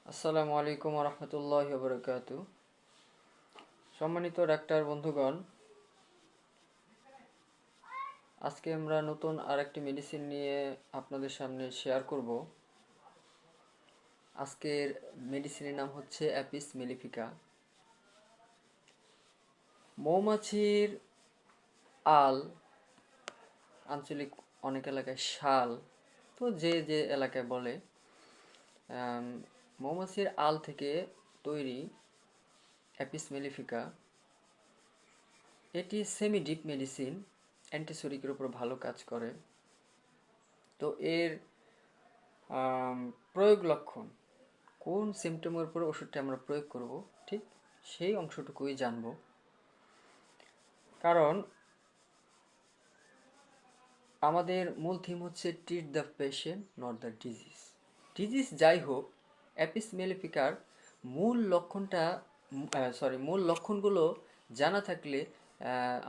আসসালামু আলাইকুম রহমতুল্লাহ বরকাত। সম্মানিত ডাক্তার বন্ধুগণ, আজকে আমরা নতুন আরেকটি মেডিসিন নিয়ে আপনাদের সামনে শেয়ার করব। আজকের মেডিসিনের নাম হচ্ছে অ্যাপিস মেলিফিকা। মৌমাছির আল, আঞ্চলিক অনেক এলাকায় শাল, তো যে যে এলাকায় বলে, মৌমাছির আল থেকে তৈরি অ্যাপিস মেলিফিকা। এটি সেমি ডিপ মেডিসিন, অ্যান্টিসেপ্টিকের উপর ভালো কাজ করে। তো এর প্রয়োগ লক্ষণ, কোন সিমটমের উপর ওষুধটা আমরা প্রয়োগ করব, ঠিক সেই অংশটুকুই জানব। কারণ আমাদের মূল থিম হচ্ছে treat the patient not the disease. Disease যাই হোক, অ্যাপিস মেলিফিকার মূল লক্ষণটা মূল লক্ষণগুলো জানা থাকলে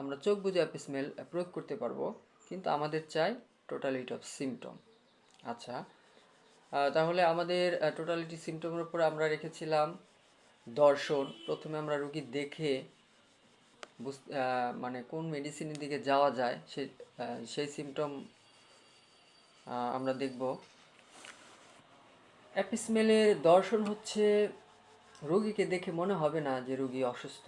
আমরা চোখ বুজে অ্যাপিস মেল প্রয়োগ করতে পারবো। কিন্তু আমাদের চাই টোটালিটি অফ সিমটম। আচ্ছা, তাহলে আমাদের টোটালিটি সিমটমের উপর আমরা রেখেছিলাম দর্শন। প্রথমে আমরা রুগী দেখে মানে কোন মেডিসিনের দিকে যাওয়া যায় সেই সিমটম আমরা দেখব। অ্যাপিসমেলের দর্শন হচ্ছে রোগীকে দেখে মনে হবে না যে রোগী অসুস্থ।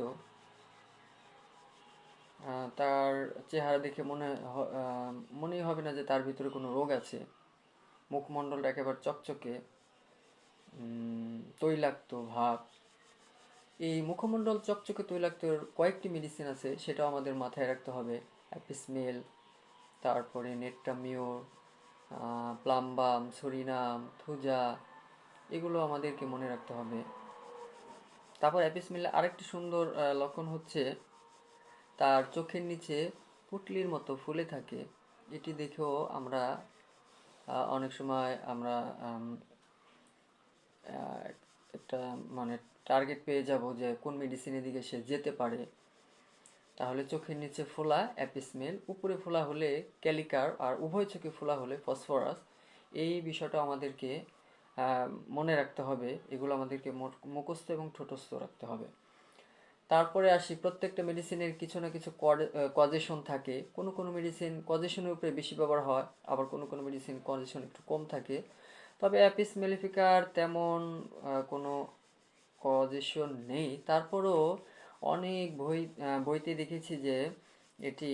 তার চেহারা দেখে মনেই হবে না যে তার ভিতরে কোনো রোগ আছে। মুখমণ্ডলটা একেবারে চকচকে, তৈলাক্ত ভাব। এই মুখমণ্ডল চকচকে তৈলাক্তর কয়েকটি মেডিসিন আছে, সেটাও আমাদের মাথায় রাখতে হবে। অ্যাপিসমেল, তারপরে নেট্টামিওর, প্লামবাম, সরিনাম, থুজা, এগুলো আমাদেরকে মনে রাখতে হবে। তারপর অ্যাপিসমেলের আরেকটি সুন্দর লক্ষণ হচ্ছে তার চোখের নিচে পুঁটলির মতো ফুলে থাকে। এটি দেখেও আমরা অনেক সময় আমরা একটা মানে টার্গেট পেয়ে যাব যে কোন মেডিসিনের দিকে সে যেতে পারে। তাহলে চোখের নিচে ফোলা অ্যাপিসমেল, উপরে ফোলা হলে ক্যালিকার, আর উভয় চোখে ফোলা হলে ফসফরাস। এই বিষয়টা আমাদেরকে মনে রাখতে হবে। এগুলো আমাদেরকে মুখস্থ এবং ঠোঁটস্থ রাখতে হবে। তারপরে আসি, প্রত্যেকটা মেডিসিনের কিছু না কিছু কজেশন থাকে। কোনো কোনো মেডিসিন কজেশনের উপরে বেশি ব্যবহার হয়, আবার কোনো কোনো মেডিসিন কজেশন একটু কম থাকে। তবে অ্যাপিস মেলিফিকার তেমন কোনো কজেশন নেই। তারপরও অনেক বইতে দেখেছি যে এটি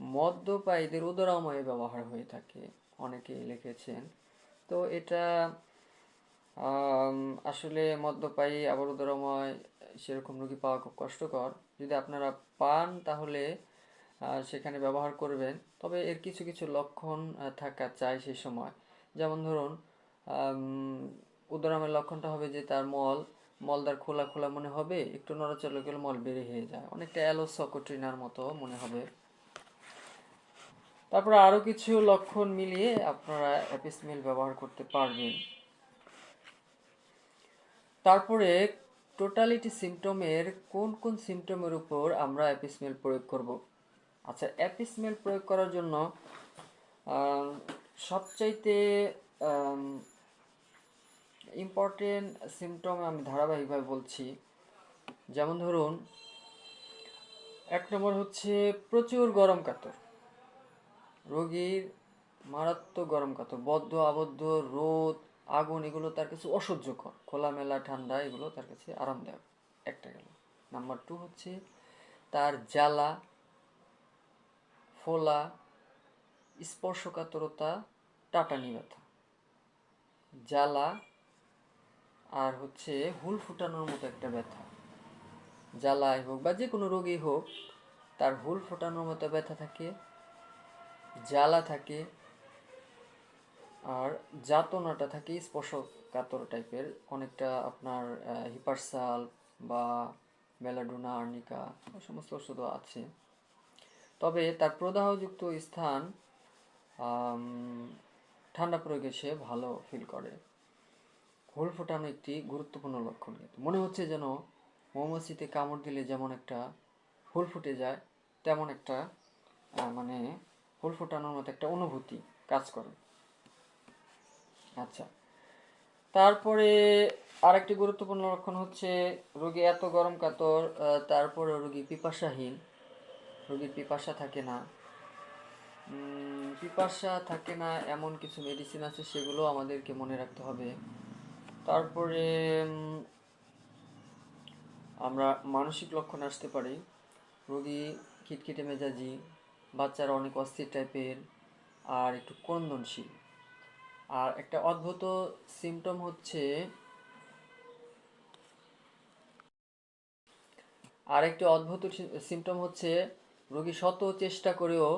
মদ্যপায়ীদের উদরাময়ে ব্যবহার হয়ে থাকে, অনেকে লিখেছেন। তো এটা আসলে মদ্যপায়ী আবার উদরময় সেরকম রোগী পাওয়া খুব কষ্টকর। যদি আপনারা পান তাহলে সেখানে ব্যবহার করবেন। তবে এর কিছু কিছু লক্ষণ থাকা চাই সেই সময়। যেমন ধরুন, উদরামের লক্ষণটা হবে যে তার মলদার খোলা খোলা মনে হবে, একটু নড়াচড়া করলে মল বেড়ে হয়ে যায়, অনেকটা অ্যালোসকোট্রিনার মতো মনে হবে। তারপরে আরও কিছু লক্ষণ মিলিয়ে আপনারা অ্যাপিসমেল ব্যবহার করতে পারবেন। তারপরে টোটালিটি সিমটমের কোন কোন সিমটমের উপর আমরা অ্যাপিসমেল প্রয়োগ করব। আচ্ছা, অ্যাপিসমেল প্রয়োগ করার জন্য সবচাইতে ইম্পর্টেন্ট সিমটম আমি ধারাবাহিকভাবে বলছি। যেমন ধরুন, 1 নম্বর হচ্ছে প্রচুর গরম কাতর। রোগীর মারাত্মক গরম কাতর, বদ্ধ আবদ্ধ, রোদ, আগুন এগুলো তার কাছে অসহ্যকর। খোলামেলা ঠান্ডা এগুলো তার কাছে আরামদায়ক, একটা গেল। নাম্বার 2 হচ্ছে তার জ্বালা, ফোলা, স্পর্শকাতরতা, টাটানি ব্যথা। জ্বালা আর হচ্ছে হুল ফুটানোর মতো একটা ব্যথা। জ্বালায় হোক বা যে কোনো রোগী হোক, তার হুল ফোটানোর মতো ব্যথা থাকে, জ্বালা থাকে, আর যাতনাটা থাকে স্পর্শকাতর টাইপের, অনেকটা আপনার হিপারসাল বা বেলাডোনা, আর্নিকা, ওই সমস্ত ওষুধও আছে। তবে তার প্রদাহযুক্ত স্থান ঠান্ডা প্রয়োগে সে ভালো ফিল করে। হুল ফোটানো একটি গুরুত্বপূর্ণ লক্ষণ। কিন্তু মনে হচ্ছে যেন মৌমাছিতে কামড় দিলে যেমন একটা হুল ফুটে যায়, তেমন একটা মানে হুল ফোটানোর মতো একটা অনুভূতি কাজ করে। আচ্ছা, তারপরে আরেকটি গুরুত্বপূর্ণ লক্ষণ হচ্ছে রোগী এত গরম কাতর, তারপরে রোগী পিপাসাহীন, রোগীর পিপাসা থাকে না। পিপাসা থাকে না এমন কিছু মেডিসিন আছে, সেগুলো আমাদেরকে মনে রাখতে হবে। তারপরে আমরা মানসিক লক্ষণ আসতে পারি, রোগী খিটখিটে মেজাজি, বাচ্চারা অনেক অস্থির টাইপের, আর একটু ক্রন্দনশীল। আর একটা অদ্ভুত সিমটম হচ্ছে রোগী শত চেষ্টা করেও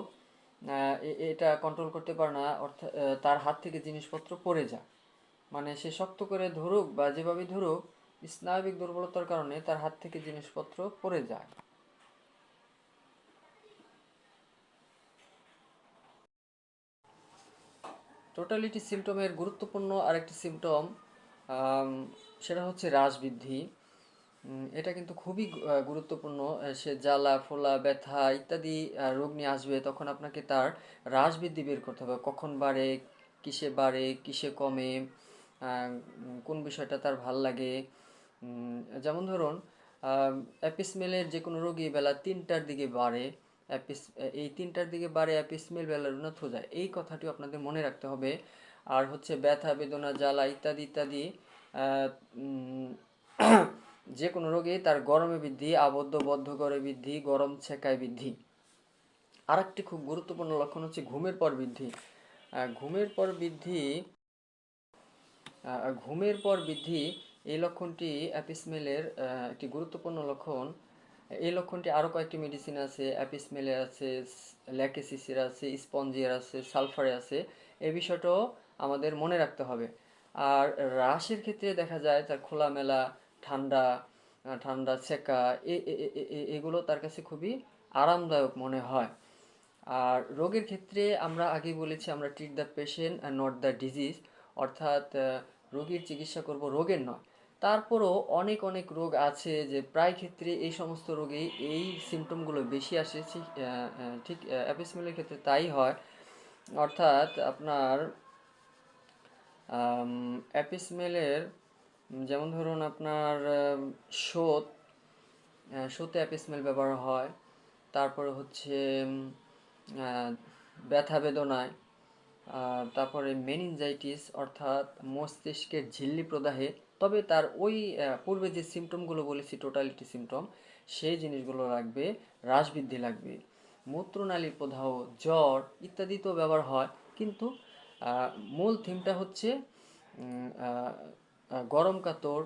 এটা কন্ট্রোল করতে পারে না, অর্থাৎ তার হাত থেকে জিনিসপত্র পড়ে যায়। মানে সে শক্ত করে ধরুক বা যেভাবে ধরুক, স্নায়বিক দুর্বলতার কারণে তার হাত থেকে জিনিসপত্র পড়ে যায়। টোটালিটি সিমটমের গুরুত্বপূর্ণ আরেকটি সিমটম, সেটা হচ্ছে হ্রাস বৃদ্ধি। এটা কিন্তু খুবই গুরুত্বপূর্ণ। সে জ্বালা ফোলা ব্যথা ইত্যাদি রোগ নিয়ে আসবে, তখন আপনাকে তার হ্রাস বৃদ্ধি বের করতে হবে, কখন বাড়ে কিসে কমে, কোন বিষয়টা তার ভাল লাগে। যেমন ধরুন, অ্যাপিসমেলের যে কোনো রোগী বেলা 3টার দিকে বাড়ে, এই 3টার দিকে বাড়ে অ্যাপিসমেল বেলারুনাথ হয়ে যায়, এই কথাটিও আপনাদের মনে রাখতে হবে। আর হচ্ছে ব্যথা বেদনা জ্বালা ইত্যাদি ইত্যাদি, যে কোনো রোগী তার গরমে বৃদ্ধি, আবদ্ধ বদ্ধ করে বৃদ্ধি, গরম ছেকায় বৃদ্ধি। আরেকটি খুব গুরুত্বপূর্ণ লক্ষণ হচ্ছে ঘুমের পর বৃদ্ধি। ঘুমের পর বৃদ্ধি ঘুমের পর বৃদ্ধি এই লক্ষণটি অ্যাপিসমেলের একটি গুরুত্বপূর্ণ লক্ষণ। এই লক্ষণটি আরও কয়েকটি মেডিসিন আছে, অ্যাপিসমেলের আছে, ল্যাকেসিসের আছে, স্পঞ্জিয়ার আছে, সালফারে আছে। এই বিষয়টাও আমাদের মনে রাখতে হবে। আর রাশের ক্ষেত্রে দেখা যায় তার খোলামেলা ঠান্ডা, ঠান্ডা সেকা, এগুলো তার কাছে খুবই আরামদায়ক মনে হয়। আর রোগের ক্ষেত্রে আমরা আগে বলেছি, আমরা treat the patient and not the disease, অর্থাৎ রোগীর চিকিৎসা করব, রোগের নয়। তারপরও অনেক অনেক রোগ আছে যে প্রায় ক্ষেত্রে এই সমস্ত রোগেই এই সিমটমগুলো বেশি আসে, ঠিক অ্যাপিসমেলের ক্ষেত্রে তাই হয়। অর্থাৎ আপনার অ্যাপিসমেলের, যেমন ধরুন আপনার শোথ, শোথে অ্যাপিসমেল ব্যবহার হয়। তারপরে হচ্ছে ব্যথা বেদনায়, তারপরে মেনিনজাইটিস অর্থাৎ মস্তিষ্কের ঝিল্লি প্রদাহে, তবে তার ওই পূর্বে যে সিমটমগুলো বলেছি টোটালিটি সিমটম, সেই জিনিসগুলো লাগবে, হ্রাসবৃদ্ধি লাগবে। মূত্রনালীর প্রদাহ, জ্বর ইত্যাদি তো ব্যবহার হয়, কিন্তু মূল থিমটা হচ্ছে গরম কাতর,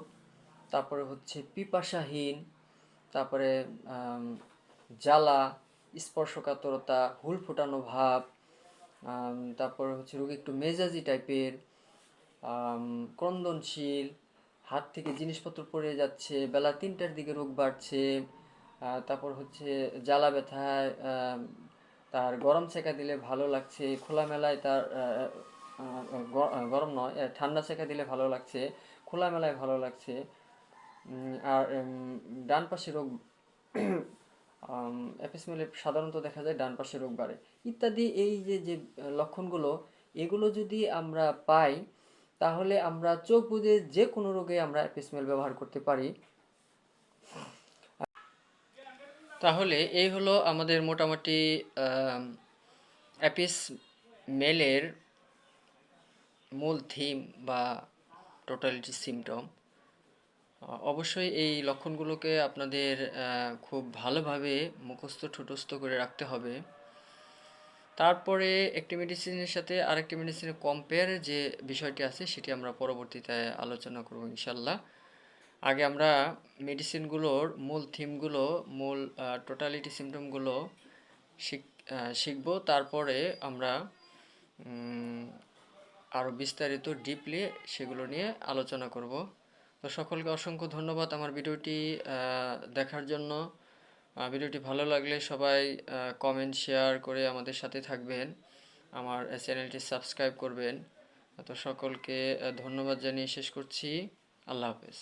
তারপরে হচ্ছে পিপাসাহীন, তারপরে জ্বালা, স্পর্শকাতরতা, হুল ফোটানো ভাব, তারপর হচ্ছে রোগী একটু মেজাজি টাইপের, ক্রন্দনশীল, হাত থেকে জিনিসপত্র পড়ে যাচ্ছে, বেলা 3টার দিকে রোগ বাড়ছে, তারপর হচ্ছে জ্বালা ব্যথায় তার গরম সেকা দিলে ভালো লাগছে, খোলামেলায় তার গরম নয়, ঠান্ডা সেকা দিলে ভালো লাগছে, খোলামেলায় ভালো লাগছে। আর ডান পাশে রোগ, অ্যাপিসমেলে সাধারণত দেখা যায় ডান পাশে রোগ বাড়ে ইত্যাদি। এই যে যে লক্ষণগুলো, এগুলো যদি আমরা পাই, তাহলে আমরা চোখ বুজে যে কোনো রোগে আমরা অ্যাপিসমেল ব্যবহার করতে পারি। তাহলে এই হলো আমাদের মোটামুটি অ্যাপিসমেলের মূল থিম বা টোটালিটি সিমটম। অবশ্যই এই লক্ষণগুলোকে আপনাদের খুব ভালোভাবে মুখস্থ ঠুটস্থ করে রাখতে হবে। তারপরে একটি মেডিসিনের সাথে আরেকটি মেডিসিনের কম্পেয়ারের যে বিষয়টি আছে, সেটি আমরা পরবর্তীতে আলোচনা করব ইনশাল্লাহ। আগে আমরা মেডিসিনগুলোর মূল থিমগুলো, মূল টোটালিটি সিমটমগুলো শিখব, তারপরে আমরা আরও বিস্তারিত ডিপলি সেগুলো নিয়ে আলোচনা করব। তো সকলকে অসংখ্য ধন্যবাদ আমার ভিডিওটি দেখার জন্য। ভিডিওটি ভালো লাগলে সবাই কমেন্ট শেয়ার করে আমাদের সাথে থাকবেন, আমার চ্যানেলটি সাবস্ক্রাইব করবেন। তো সকলকে ধন্যবাদ জানিয়ে শেষ করছি। আল্লাহ হাফেজ।